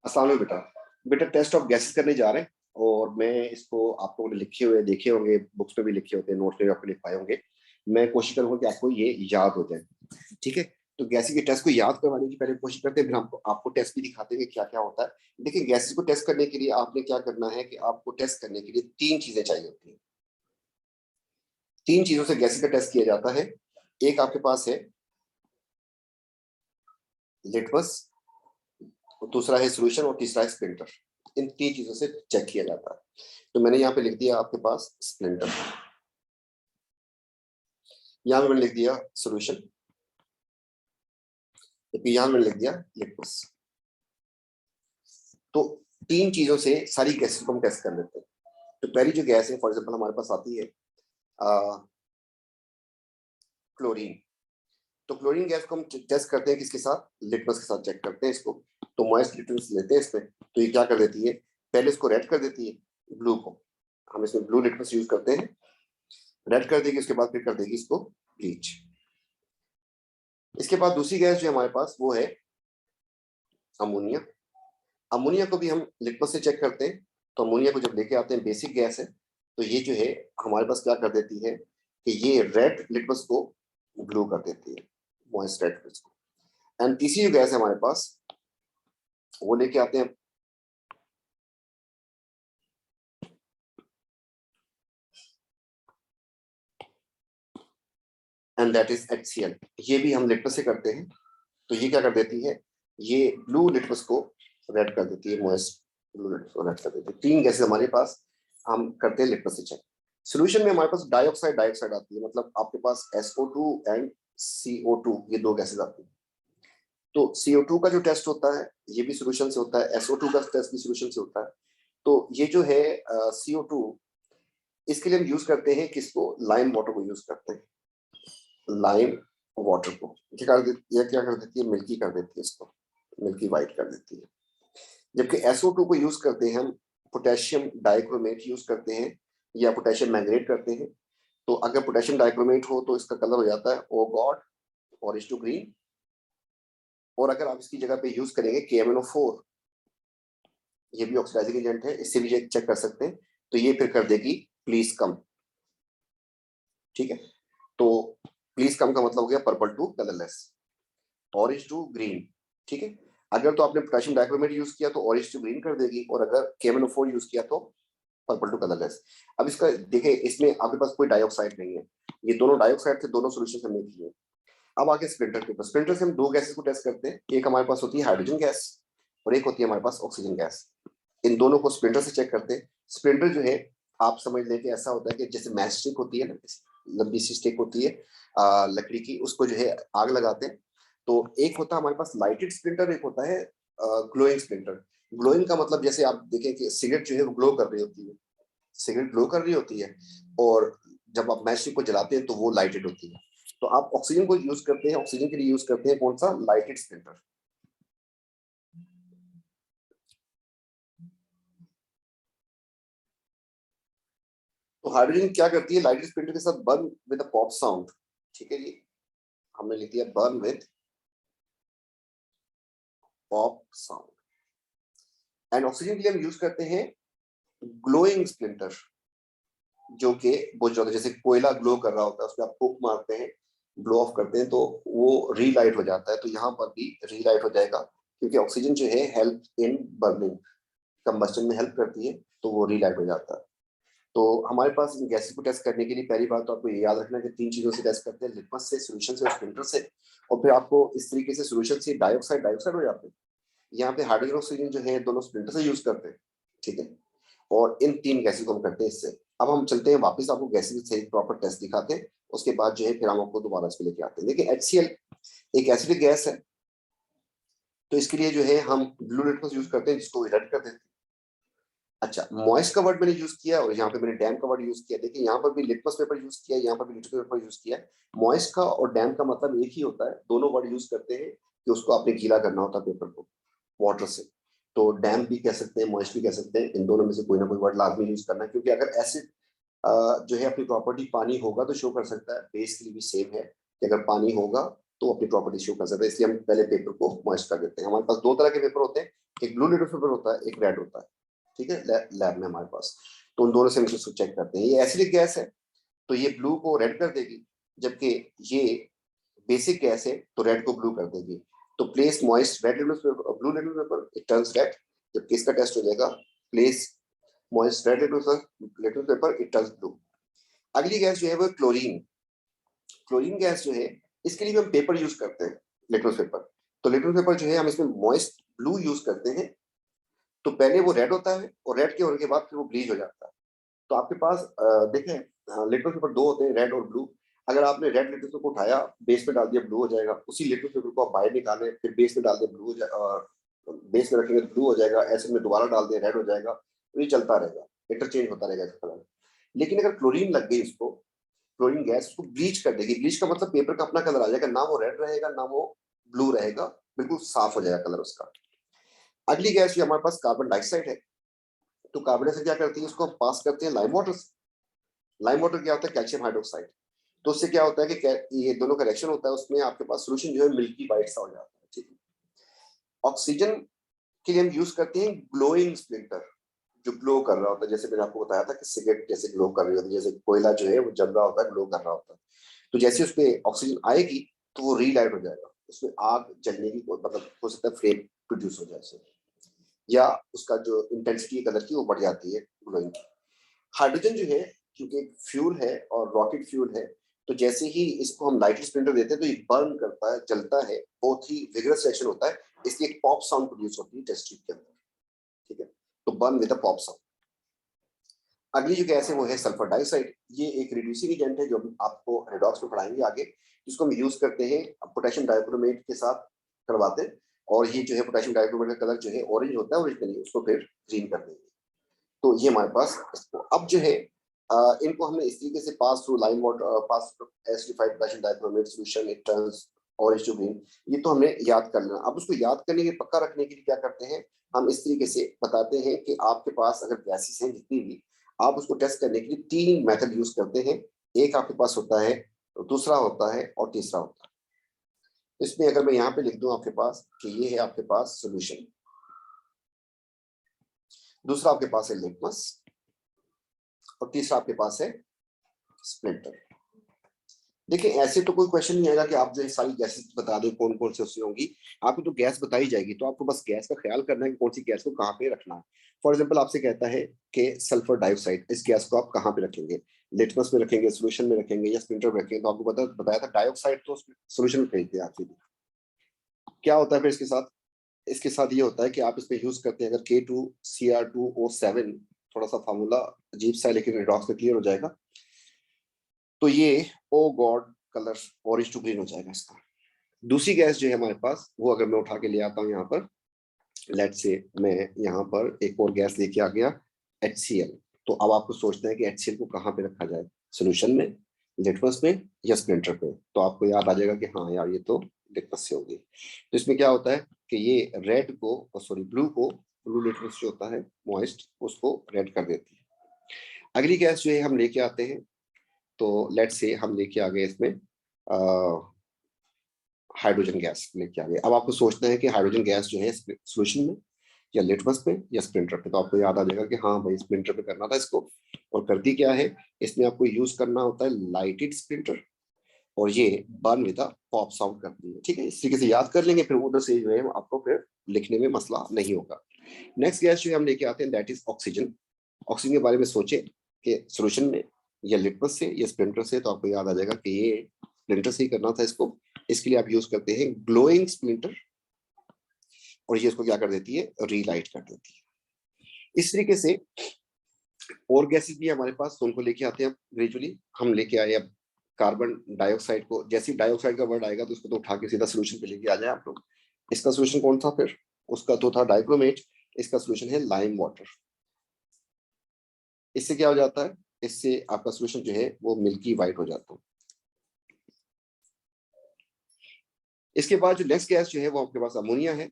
अस्सलाम वालेकुम बेटा। बेटा टेस्ट ऑफ गैसेस करने जा रहे हैं और मैं इसको आपको लिखे हुए देखे होंगे, बुक्स में भी लिखे होते हैं, नोट्स में आपको लिख पाए होंगे। मैं कोशिश करूंगा कि आपको ये याद हो जाए। ठीक है, तो गैसेस के टेस्ट को याद करवाने की पहले कोशिश करते हैं, फिर हमको आपको टेस्ट भी दिखाते हैं कि क्या क्या होता है। देखिए, गैसेस को टेस्ट करने के लिए आपने क्या करना है कि आपको टेस्ट करने के लिए तीन चीजें चाहिए होती हैं। तीन चीजों से गैसेस का टेस्ट किया जाता है। एक आपके पास है लिटमस, दूसरा है सोल्यूशन और तीसरा है स्प्लिंटर। इन तीन चीजों से चेक किया जाता है। तो मैंने यहाँ पे लिख दिया आपके पास स्प्लिंटर, यहाँ पे मैंने लिख दिया सोल्यूशन, यहाँ मैंने लिख दिया लिटमस। तो तीन चीजों से सारी गैसेस को हम टेस्ट कर लेते हैं। तो पहली जो गैस है, फॉर एग्जांपल हमारे पास आती है क्लोरीन। तो क्लोरीन गैस को हम टेस्ट करते हैं किसके साथ? लिटमस के साथ चेक करते हैं इसको। तो मॉइस्ट लिटमस लेते हैं इसमें, तो ये क्या कर देती है, पहले इसको रेड कर देती है ब्लू को। हम इसमें ब्लू लिटमस यूज करते हैं, रेड कर देगी, उसके बाद फिर कर देगी इसको ब्लीच। इसके बाद दूसरी गैस जो हमारे पास वो है अमोनिया। अमोनिया को भी हम लिटमस से चेक करते हैं। तो अमोनिया को जब लेके आते हैं, बेसिक गैस है, तो ये जो है हमारे पास क्या कर देती है कि ये रेड लिटमस को ब्लू कर देती है, मॉइस्ट रेड लिटमस को। एंड तीसरी जो गैस है हमारे पास, वो लेके आते हैं एंड दैट इज HCl। ये भी हम लिटमस से करते हैं। तो ये क्या कर देती है, ये ब्लू लिटमस को रेड कर देती है, मॉइस्ट ब्लू लिटमस को रेड कर देती है। तीन गैसेस हमारे पास, हम करते हैं लिटमस से चेक। सोल्यूशन में हमारे पास डाइऑक्साइड डाइऑक्साइड आती है, मतलब आपके पास SO2 एंड CO2, ये दो गैसेस आती है। तो CO2 का जो टेस्ट होता है ये भी सोल्यूशन से होता है, SO2 का टेस्ट भी सोल्यूशन से होता है। तो ये जो है CO2, इसके लिए हम यूज करते हैं किसको? लाइम वाटर को यूज करते हैं। लाइम वाटर को ये क्या कर देती है, मिल्की कर देती है, इसको मिल्की वाइट कर देती है। जबकि SO2 को यूज करते हैं हम, पोटेशियम डाइक्रोमेट यूज करते हैं या पोटेशियम मैंगनेट करते हैं। तो अगर पोटेशियम डाइक्रोमेट हो तो इसका कलर हो जाता है ओ गॉड, ऑरेंज टू ग्रीन। और अगर आप इसकी जगह पे यूज करेंगे KMnO4, ये भी ऑक्सीडाइजिंग एजेंट है, इससे भी चेक कर सकते हैं। तो ये फिर कर देगी प्लीज कम। ठीक है, तो प्लीज कम का मतलब हो गया purple to colourless, orange to green. ठीक है, अगर तो आपने पोटेशियम डाइक्रोमेट यूज किया तो ऑरेंज टू ग्रीन कर देगी, और अगर KMnO4 यूज किया तो पर्पल टू कलरलेस। अब इसका देखिए, इसमें आपके पास कोई डाइऑक्साइड नहीं है, ये दोनों डाइऑक्साइड थे, दोनों सोल्यूशन हमने किए। अब आगे स्प्लिंटर के ऊपर, स्प्लिंटर से हम दो गैसेस को टेस्ट करते हैं। एक हमारे पास होती है हाइड्रोजन गैस और एक होती है हमारे पास ऑक्सीजन गैस। इन दोनों को स्प्लिंटर से चेक करते हैं। स्प्लिंटर जो है, आप समझ लें कि ऐसा होता है कि जैसे मैच स्टिक होती है ना, लंबी सी स्टिक होती है लकड़ी की, उसको जो है आग लगाते हैं। तो एक होता है हमारे पास लाइटेड स्प्लिंटर, एक होता है ग्लोइंग स्प्लिंटर। ग्लोइंग का मतलब जैसे आप देखें कि सिगरेट जो है वो ग्लो कर रही होती है, सिगरेट ग्लो कर रही होती है, और जब आप मैच स्टिक को जलाते हैं तो वो लाइटेड होती है। तो आप ऑक्सीजन को यूज करते हैं, ऑक्सीजन के लिए यूज करते हैं कौन सा? Lighted splinter. तो हाइड्रोजन क्या करती है, लाइटेड स्प्लिंटर के साथ burn with a pop sound. ठीक है जी, हमने लिख दिया burn with pop sound. And oxygen के लिए हम यूज करते हैं ग्लोइंग स्प्लिंटर, जो कि बुझ जाता है, जैसे कोयला ग्लो कर रहा होता है, उसमें आप फूंक मारते हैं, ब्लो ऑफ करते हैं तो वो रीलाइट हो जाता है। तो यहाँ पर भी रीलाइट हो जाएगा, क्योंकि ऑक्सीजन जो है हेल्प इन बर्निंग, कंबस्टन में हेल्प करती है, तो वो रीलाइट हो जाता है। तो हमारे पास इन गैसेस को टेस्ट करने के लिए पहली बात तो आपको ये याद रखना है कि तीन चीजों से टेस्ट करते हैं, लिटमस से, सोल्यूशन से और स्प्लिंटर से। और फिर आपको इस तरीके से सोल्यूशन से डाइऑक्साइड डाइऑक्साइड हो जाते हैं। यहाँ पे हाइड्रोजन ऑक्सीजन जो है दोनों स्प्लिंटर से यूज करते हैं। ठीक है, और इन तीन गैसेस को हम करते हैं इससे। अब हम चलते हैं वापस, आपको गैसेस से प्रॉपर टेस्ट दिखाते हैं, उसके बाद जो है फिर हम आपको दोबारा इसको लेके आते हैं। देखिए HCl एक एसिडिक गैस है, तो इसके लिए जो है हम ब्लू लिटमस यूज करते हैं, जिसको रेड कर देते हैं। अच्छा, मॉइस्ट का वर्ड मैंने यूज किया और यहाँ पे मैंने डैम का वर्ड यूज किया। देखिए, यहाँ पर भी लिटमस पेपर यूज किया, यहाँ पर भी लिटमस पेपर यूज किया। मॉइस्ट का और डैम का मतलब एक ही होता है, दोनों वर्ड यूज करते हैं कि उसको आपने गीला करना होता है पेपर को वाटर से। तो डैम भी कह सकते हैं, मॉइस्ट भी कह सकते हैं, इन दोनों में से कोई ना कोई वर्ड लाजमी यूज करना है, क्योंकि अगर एसिड जो है अपनी प्रॉपर्टी पानी होगा तो शो कर सकता है, बेस के लिए भी सेम है कि अगर पानी होगा तो अपनी प्रॉपर्टी शो कर सकता है। इसलिए हम पहले पेपर को मॉइस्ट कर देते हैं। हमारे पास दो तरह के पेपर होते हैं, एक ब्लू लिटमस पेपर होता है, एक रेड होता है, ठीक है, लैब में हमारे पास। तो उन दोनों से हम इसको चेक करते हैं। ये एसिडिक गैस है तो ये ब्लू को रेड कर देगी, जबकि ये बेसिक गैस है तो रेड को ब्लू कर देगी। तो place moist red litmus paper, blue litmus paper, it turns red. जबकि इसका टेस्ट हो जाएगा place moist red litmus paper, it turns blue. अगली गैस जो है वो क्लोरीन। क्लोरीन गैस जो है इसके लिए हम पेपर यूज करते हैं, लिटमस पेपर। तो लिटमस पेपर जो है हम इसमें मॉइस्ट ब्लू यूज करते हैं। तो पहले वो रेड होता है और रेड के होने के बाद फिर वो ब्लीच हो जाता है। तो आपके पास देखें लिटमस पेपर दो होते हैं, रेड और ब्लू। अगर आपने रेड लिटमस पेपर को उठाया, बेस में डाल दिया, ब्लू हो जाएगा। उसी लिटमस पेपर को आप बाहर निकालें, फिर बेस में डाल दिया, ब्लू हो जाएगा। बेस में रखेंगे तो ब्लू हो जाएगा, एसिड में दोबारा डाल दिया, रेड हो जाएगा। तो ये चलता रहेगा, इंटरचेंज होता रहेगा इसका कलर। लेकिन अगर क्लोरीन लग गई उसको, क्लोरीन गैस उसको ब्लीच कर देगी। ब्लीच का मतलब पेपर का अपना कलर आ जाएगा, ना वो रेड रहेगा ना वो ब्लू रहेगा, बिल्कुल साफ हो जाएगा कलर उसका। अगली गैस जो हमारे पास कार्बन डाइऑक्साइड है। तो कार्बन डाइऑक्साइड क्या करती है, इसको हम पास करते हैं लाइम वाटर से। लाइम वाटर क्या होता है, कैल्शियम हाइड्रोक्साइड। तो उससे क्या होता है कि ये दोनों का रिएक्शन होता है, उसमें आपके पास सोल्यूशन जो है मिल्की वाइट सा हो जाता है, ठीक है। ऑक्सीजन के लिए हम यूज करते हैं ग्लोइंग स्प्लिंटर, जो ग्लो कर रहा होता है। जैसे मैंने आपको बताया था कि सिगरेट जैसे ग्लो कर रही होती है, जैसे कोयला जो है वो जल रहा होता है, ग्लो कर रहा होता है। तो जैसे उस पर ऑक्सीजन आएगी तो वो रीलाइट हो जाएगा, उसमें आग जलने की मतलब हो सकता है फ्लेम प्रोड्यूस हो जाए, या उसका जो इंटेंसिटी कलर की वो बढ़ जाती है ग्लोइंग की। हाइड्रोजन जो है क्योंकि एक फ्यूल है और रॉकेट फ्यूल है, तो जैसे ही इसको हम लाइट स्प्लिंटर देते हैं तो ये बर्न करता है, जलता है, बहुत ही विगरस रिएक्शन होता है, इसलिए एक पॉप साउंड प्रोड्यूस होती है टेस्ट ट्यूब के अंदर, ठीक है। तो burn with a pop sound. अगली जो गैस है वो है सल्फर डाइऑक्साइड। ये एक रिड्यूसिंग एजेंट है जो हम आपको रेडॉक्स में पढ़ाएंगे आगे, जिसको हम यूज करते हैं पोटेशियम डाइक्रोमेट के साथ करवाते हैं। और ये जो है पोटेशियम डाइक्रोमेट का कलर जो है ऑरेंज होता है ओरिजिनली, उसको फिर ग्रीन कर देंगे। तो ये हमारे पास इसको अब जो है इनको हमने इस तरीके से pass through lime water, pass through acidified potassium dichromate solution, it turns orange to green. ये तो हमने याद कर लेना। अब उसको याद करने के पक्का रखने के लिए क्या करते हैं, हम इस तरीके से बताते हैं कि आपके पास अगर गैसेस हैं जितनी भी, आप उसको टेस्ट करने के लिए तीन मेथड यूज करते हैं। एक आपके पास होता है, दूसरा होता है और तीसरा होता है। इसमें अगर मैं यहाँ पे लिख दूं आपके पास कि ये है आपके पास सोल्यूशन, दूसरा आपके पास है लिटमस, और तीसरा आपके पास है स्प्लिंटर। देखिए ऐसे तो कोई क्वेश्चन नहीं आएगा कि आप जो है सारी गैसेस बता दें कौन कौन से उसमें होंगी। आपको तो गैस बताई जाएगी, तो आपको बस गैस का ख्याल करना है कि कौन सी गैस को कहाँ पे रखना है। फॉर एग्जाम्पल आपसे कहता है कि सल्फर डाइऑक्साइड, इस गैस को आप कहाँ पे रखेंगे, लिटमस में रखेंगे, सोल्यूशन में रखेंगे, या स्प्लिंटर में रखेंगे। तो आपको बताया था डाइऑक्साइड तो सोल्यूशन में फेंकते हैं आप सीधे। क्या होता है फिर इसके साथ, इसके साथ ये होता है कि आप इसमें यूज करते हैं अगर K2Cr2O7, थोड़ा सा फार्मूला अजीब सा है लेकिन रिडॉक्स में क्लियर हो जाएगा। तो ये oh God colour orange to green हो जाएगा इसका। दूसरी गैस जो है हमारे पास, वो अगर मैं उठा के ले आता हूँ यहाँ पर, लेट से मैं यहाँ पर एक और गैस लेके आ गया HCl। तो अब आपको सोचना है कि HCl को कहाँ पे रखा जाए, सोल्यूशन में, लिटमस में, या स्प्लिंटर पे। तो आपको याद आ जाएगा कि हाँ यार ये तो लिटमस से होगी। तो इसमें क्या होता है कि ये रेड को, सॉरी ब्लू को, ब्लू लिटमस जो होता है मॉइस्ट, उसको रेड कर देती है। अगली गैस जो है हम लेके आते हैं, तो लेट से हम लेके आ गए इसमें हाइड्रोजन गैस लेके आ गए। अब आपको सोचना है कि हाइड्रोजन गैस जो है सोल्यूशन में या लिटमस पे या स्प्लिंटर पे। तो आपको याद आ जाएगा कि हाँ भाई स्प्लिंटर पे करना था इसको। और करती क्या है, इसमें आपको यूज करना होता है लाइटेड स्प्लिंटर, और ये बर्न विद पॉप साउंड करती है, ठीक है। इस तरीके से याद कर लेंगे, फिर उधर से जो है आपको फिर लिखने में मसला नहीं होगा। नेक्स्ट गैस जो हम लेके आते हैं दैट इज ऑक्सीजन। ऑक्सीजन के बारे में सोचे कि सोल्यूशन में या लिटमस से या स्प्लिंटर से, तो आपको याद आ जाएगा कि ये स्प्लिंटर से ही करना था इसको। इसके लिए आप यूज करते हैं ग्लोइंग स्प्लिंटर, और ये इसको क्या कर देती है, रीलाइट कर देती है। इस तरीके से और गैसेस भी हमारे पास, तो उनको लेके आते हैं ग्रेजुअली। हम लेके आए अब कार्बन डाइऑक्साइड को। जैसे ही डाइऑक्साइड का वर्ड आएगा तो उसको तो उठा के सीधा सोल्यूशन पे लेके आ जाए आप लोग। इसका सोल्यूशन कौन था फिर, उसका तो था डाइक्रोमेट, इसका सोल्यूशन है लाइम वाटर। इससे क्या हो जाता है, इससे आपका सोल्यूशन जो है वो मिल्की वाइट हो जाता है। इसके बाद जो नेक्स्ट गैस जो है वो आपके पास अमोनिया है।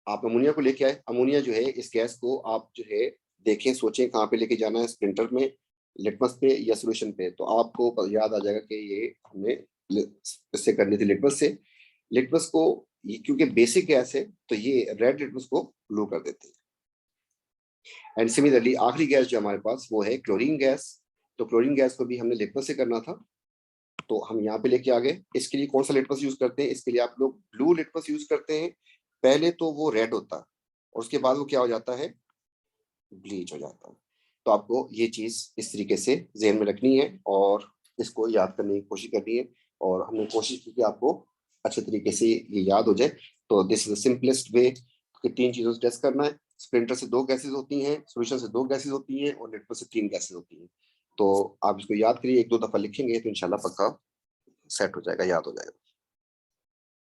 आप अमोनिया को लेके आए। अमोनिया जो है, इस गैस को आप जो है देखें, सोचें कहाँ पे लेके जाना है, स्प्लिंटर में, लिटमस पे या सोल्यूशन पे। तो आपको याद आ जाएगा कि ये हमने इससे करनी थी लिटमस से। लिटमस को ये क्योंकि बेसिक गैस है तो ये रेड लिटमस को ब्लू कर देती है। एंड सिमिलरली आखिरी गैस जो हमारे पास वो है क्लोरीन गैस। तो क्लोरीन गैस को भी हमने लिटमस से करना था, तो हम यहाँ पे लेके आ गए। इसके लिए कौन सा लिटमस यूज करते हैं? इसके लिए आप लोग ब्लू लिटमस यूज करते हैं। पहले तो वो रेड होता है और उसके बाद वो क्या हो जाता है, ब्लीच हो जाता है। तो आपको ये चीज इस तरीके से ज़हन में रखनी है और इसको याद करने की कोशिश करनी है, और हमने कोशिश की कि आपको अच्छे तरीके से ये याद हो जाए। तो this is the simplest way कि 3 चीजों से टेस्ट करना है। स्प्लिंटर से 2 गैसेज होती हैं, सॉल्यूशन से 2 गैसेज होती हैं और लिटमस से 3 गैसेज होती हैं। तो आप इसको याद करिए, 1-2 दफा लिखेंगे तो इंशाल्लाह पक्का सेट हो जाएगा, याद हो जाएगा।